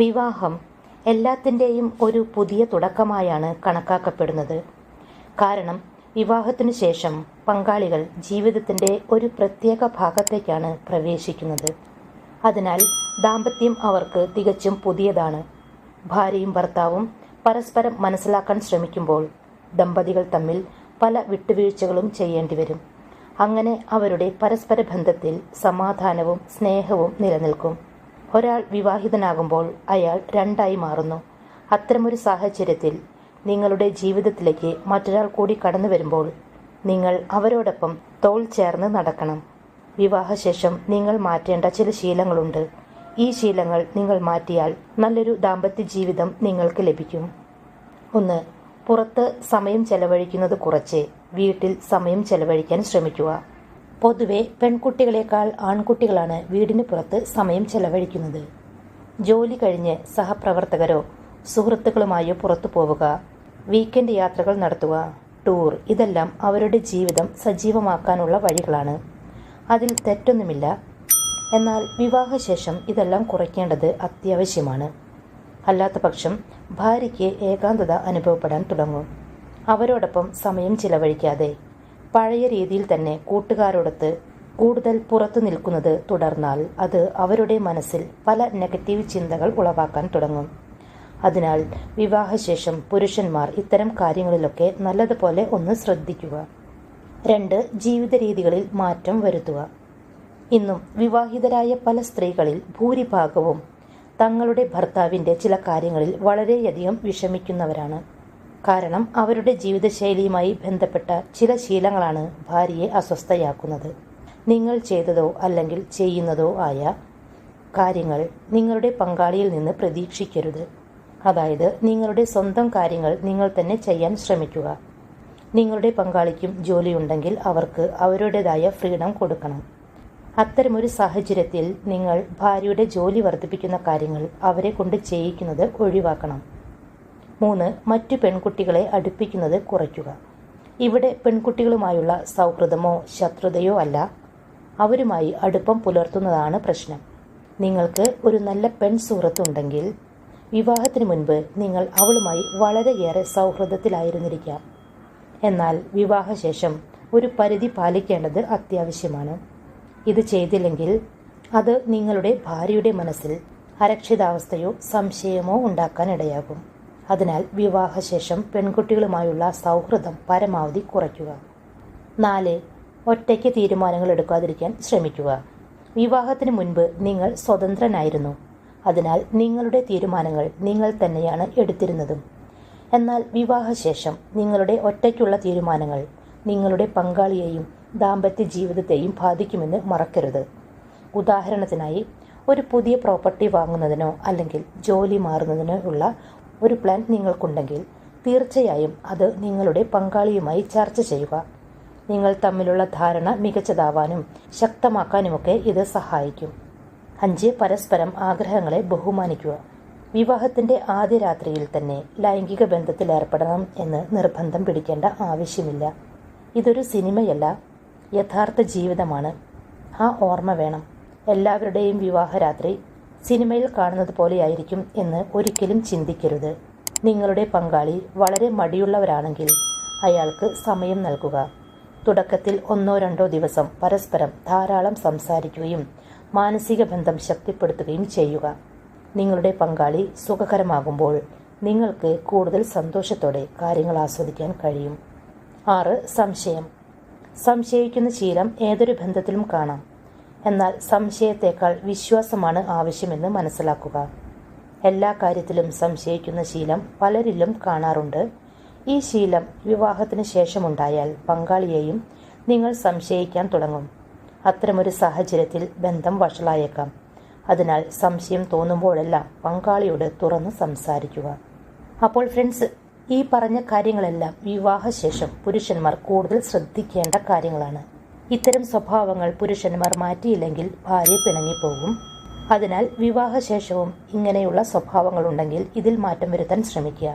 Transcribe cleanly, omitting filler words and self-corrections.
വിവാഹം എല്ലാത്തിൻ്റെയും ഒരു പുതിയ തുടക്കമായാണ് കണക്കാക്കപ്പെടുന്നത്. കാരണം വിവാഹത്തിനു ശേഷം പങ്കാളികൾ ജീവിതത്തിൻ്റെ ഒരു പ്രത്യേക ഭാഗത്തേക്കാണ് പ്രവേശിക്കുന്നത്. അതിനാൽ ദാമ്പത്യം അവർക്ക് തികച്ചും പുതിയതാണ്. ഭാര്യയും ഭർത്താവും പരസ്പരം മനസ്സിലാക്കാൻ ശ്രമിക്കുമ്പോൾ ദമ്പതികൾ തമ്മിൽ പല വിട്ടുവീഴ്ചകളും ചെയ്യേണ്ടി വരും. അങ്ങനെ അവരുടെ പരസ്പര ബന്ധത്തിൽ സമാധാനവും സ്നേഹവും നിലനിൽക്കും. ഒരാൾ വിവാഹിതനാകുമ്പോൾ അയാൾ രണ്ടായി മാറുന്നു. അത്തരമൊരു സാഹചര്യത്തിൽ നിങ്ങളുടെ ജീവിതത്തിലേക്ക് മറ്റൊരാൾ കൂടി കടന്നു വരുമ്പോൾ നിങ്ങൾ അവരോടൊപ്പം തോൾ ചേർന്ന് നടക്കണം. വിവാഹശേഷം നിങ്ങൾ മാറ്റേണ്ട ചില ശീലങ്ങളുണ്ട്. ഈ ശീലങ്ങൾ നിങ്ങൾ മാറ്റിയാൽ നല്ലൊരു ദാമ്പത്യ ജീവിതം നിങ്ങൾക്ക് ലഭിക്കും. 1. പുറത്ത് സമയം ചെലവഴിക്കുന്നത് കുറച്ച് വീട്ടിൽ സമയം ചെലവഴിക്കാൻ ശ്രമിക്കുക. പൊതുവെ പെൺകുട്ടികളെക്കാൾ ആൺകുട്ടികളാണ് വീടിന് പുറത്ത് സമയം ചെലവഴിക്കുന്നത്. ജോലി കഴിഞ്ഞ് സഹപ്രവർത്തകരോ സുഹൃത്തുക്കളുമായോ പുറത്തു പോവുക, വീക്കെൻഡ് യാത്രകൾ നടത്തുക, ടൂർ, ഇതെല്ലാം അവരുടെ ജീവിതം സജീവമാക്കാനുള്ള വഴികളാണ്. അതിൽ തെറ്റൊന്നുമില്ല. എന്നാൽ വിവാഹശേഷം ഇതെല്ലാം കുറയ്ക്കേണ്ടത് അത്യാവശ്യമാണ്. അല്ലാത്തപക്ഷം ഭാര്യയ്ക്ക് ഏകാന്തത അനുഭവപ്പെടാൻ തുടങ്ങും. അവരോടൊപ്പം സമയം ചിലവഴിക്കാതെ പഴയ രീതിയിൽ തന്നെ കൂട്ടുകാരോടൊത്ത് കൂടുതൽ പുറത്തു നിൽക്കുന്നത് തുടർന്നാൽ അത് അവരുടെ മനസ്സിൽ പല നെഗറ്റീവ് ചിന്തകൾ ഉളവാക്കാൻ തുടങ്ങും. അതിനാൽ വിവാഹശേഷം പുരുഷന്മാർ ഇത്തരം കാര്യങ്ങളിലൊക്കെ നല്ലതുപോലെ ഒന്ന് ശ്രദ്ധിക്കുക. 2. ജീവിത രീതികളിൽ മാറ്റം വരുത്തുക. ഇന്നും വിവാഹിതരായ പല സ്ത്രീകളിൽ ഭൂരിഭാഗവും തങ്ങളുടെ ഭർത്താവിൻ്റെ ചില കാര്യങ്ങളിൽ വളരെയധികം വിഷമിക്കുന്നവരാണ്. കാരണം അവരുടെ ജീവിതശൈലിയുമായി ബന്ധപ്പെട്ട ചില ശീലങ്ങളാണ് ഭാര്യയെ അസ്വസ്ഥയാക്കുന്നത്. നിങ്ങൾ ചെയ്തതോ അല്ലെങ്കിൽ ചെയ്യുന്നതോ ആയ കാര്യങ്ങൾ നിങ്ങളുടെ പങ്കാളിയിൽ നിന്ന് പ്രതീക്ഷിക്കരുത്. അതായത് നിങ്ങളുടെ സ്വന്തം കാര്യങ്ങൾ നിങ്ങൾ തന്നെ ചെയ്യാൻ ശ്രമിക്കുക. നിങ്ങളുടെ പങ്കാളിക്കും ജോലിയുണ്ടെങ്കിൽ അവർക്ക് അവരുടേതായ ഫ്രീഡം കൊടുക്കണം. അത്തരമൊരു സാഹചര്യത്തിൽ നിങ്ങൾ ഭാര്യയുടെ ജോലി വർദ്ധിപ്പിക്കുന്ന കാര്യങ്ങൾ അവരെ കൊണ്ട് ചെയ്യിക്കുന്നത് ഒഴിവാക്കണം. 3. മറ്റു പെൺകുട്ടികളെ അടുപ്പിക്കുന്നത് കുറയ്ക്കുക. ഇവിടെ പെൺകുട്ടികളുമായുള്ള സൗഹൃദമോ ശത്രുതയോ അല്ല, അവരുമായി അടുപ്പം പുലർത്തുന്നതാണ് പ്രശ്നം. നിങ്ങൾക്ക് ഒരു നല്ല പെൺ സുഹൃത്തുണ്ടെങ്കിൽ വിവാഹത്തിന് മുൻപ് നിങ്ങൾ അവളുമായി വളരെയേറെ സൗഹൃദത്തിലായിരുന്നിരിക്കാം. എന്നാൽ വിവാഹശേഷം ഒരു പരിധി പാലിക്കേണ്ടത് അത്യാവശ്യമാണ്. ഇത് ചെയ്തില്ലെങ്കിൽ അത് നിങ്ങളുടെ ഭാര്യയുടെ മനസ്സിൽ അരക്ഷിതാവസ്ഥയോ സംശയമോ ഉണ്ടാക്കാനിടയാകും. അതിനാൽ വിവാഹശേഷം പെൺകുട്ടികളുമായുള്ള സൗഹൃദം പരമാവധി കുറയ്ക്കുക. 4. ഒറ്റയ്ക്ക് തീരുമാനങ്ങൾ എടുക്കാതിരിക്കാൻ ശ്രമിക്കുക. വിവാഹത്തിന് മുൻപ് നിങ്ങൾ സ്വതന്ത്രനായിരുന്നു. അതിനാൽ നിങ്ങളുടെ തീരുമാനങ്ങൾ നിങ്ങൾ തന്നെയാണ് എടുത്തിരുന്നതും. എന്നാൽ വിവാഹശേഷം നിങ്ങളുടെ ഒറ്റയ്ക്കുള്ള തീരുമാനങ്ങൾ നിങ്ങളുടെ പങ്കാളിയെയും ദാമ്പത്യ ജീവിതത്തെയും ബാധിക്കുമെന്ന് മറക്കരുത്. ഉദാഹരണത്തിനായി ഒരു പുതിയ പ്രോപ്പർട്ടി വാങ്ങുന്നതിനോ അല്ലെങ്കിൽ ജോലി മാറുന്നതിനോ ഉള്ള ഒരു പ്ലാൻ നിങ്ങൾക്കുണ്ടെങ്കിൽ തീർച്ചയായും അത് നിങ്ങളുടെ പങ്കാളിയുമായി ചർച്ച ചെയ്യുക. നിങ്ങൾ തമ്മിലുള്ള ധാരണ മികച്ചതാവാനും ശക്തമാക്കാനുമൊക്കെ ഇത് സഹായിക്കും. 5. പരസ്പരം ആഗ്രഹങ്ങളെ ബഹുമാനിക്കുക. വിവാഹത്തിൻ്റെ ആദ്യ രാത്രിയിൽ തന്നെ ലൈംഗിക ബന്ധത്തിൽ ഏർപ്പെടണം എന്ന് നിർബന്ധം പിടിക്കേണ്ട ആവശ്യമില്ല. ഇതൊരു സിനിമയല്ല, യഥാർത്ഥ ജീവിതമാണ്. ആ ഓർമ്മ വേണം. എല്ലാവരുടെയും വിവാഹരാത്രി സിനിമയിൽ കാണുന്നത് പോലെയായിരിക്കും എന്ന് ഒരിക്കലും ചിന്തിക്കരുത്. നിങ്ങളുടെ പങ്കാളി വളരെ മടിയുള്ളവരാണെങ്കിൽ അയാൾക്ക് സമയം നൽകുക. തുടക്കത്തിൽ 1-2 ദിവസം പരസ്പരം ധാരാളം സംസാരിക്കുകയും മാനസിക ബന്ധം ശക്തിപ്പെടുത്തുകയും ചെയ്യുക. നിങ്ങളുടെ പങ്കാളി സുഖകരമാകുമ്പോൾ നിങ്ങൾക്ക് കൂടുതൽ സന്തോഷത്തോടെ കാര്യങ്ങൾ ആസ്വദിക്കാൻ കഴിയും. 6. സംശയിക്കുന്ന ശീലം ഏതൊരു ബന്ധത്തിലും കാണാം. എന്നാൽ സംശയത്തേക്കാൾ വിശ്വാസമാണ് ആവശ്യമെന്ന് മനസ്സിലാക്കുക. എല്ലാ കാര്യത്തിലും സംശയിക്കുന്ന ശീലം പലരിലും കാണാറുണ്ട്. ഈ ശീലം വിവാഹത്തിന് ശേഷമുണ്ടായാൽ പങ്കാളിയെയും നിങ്ങൾ സംശയിക്കാൻ തുടങ്ങും. അത്തരമൊരു സാഹചര്യത്തിൽ ബന്ധം വഷളായേക്കാം. അതിനാൽ സംശയം തോന്നുമ്പോഴെല്ലാം പങ്കാളിയോട് തുറന്ന് സംസാരിക്കുക. അപ്പോൾ ഫ്രണ്ട്സ്, ഈ പറഞ്ഞ കാര്യങ്ങളെല്ലാം വിവാഹശേഷം പുരുഷന്മാർ കൂടുതൽ ശ്രദ്ധിക്കേണ്ട കാര്യങ്ങളാണ്. ഇത്തരം സ്വഭാവങ്ങൾ പുരുഷന്മാർ മാറ്റിയില്ലെങ്കിൽ ഭാര്യ പിണങ്ങിപ്പോകും. അതിനാൽ വിവാഹശേഷവും ഇങ്ങനെയുള്ള സ്വഭാവങ്ങളുണ്ടെങ്കിൽ ഇതിൽ മാറ്റം വരുത്താൻ ശ്രമിക്കുക.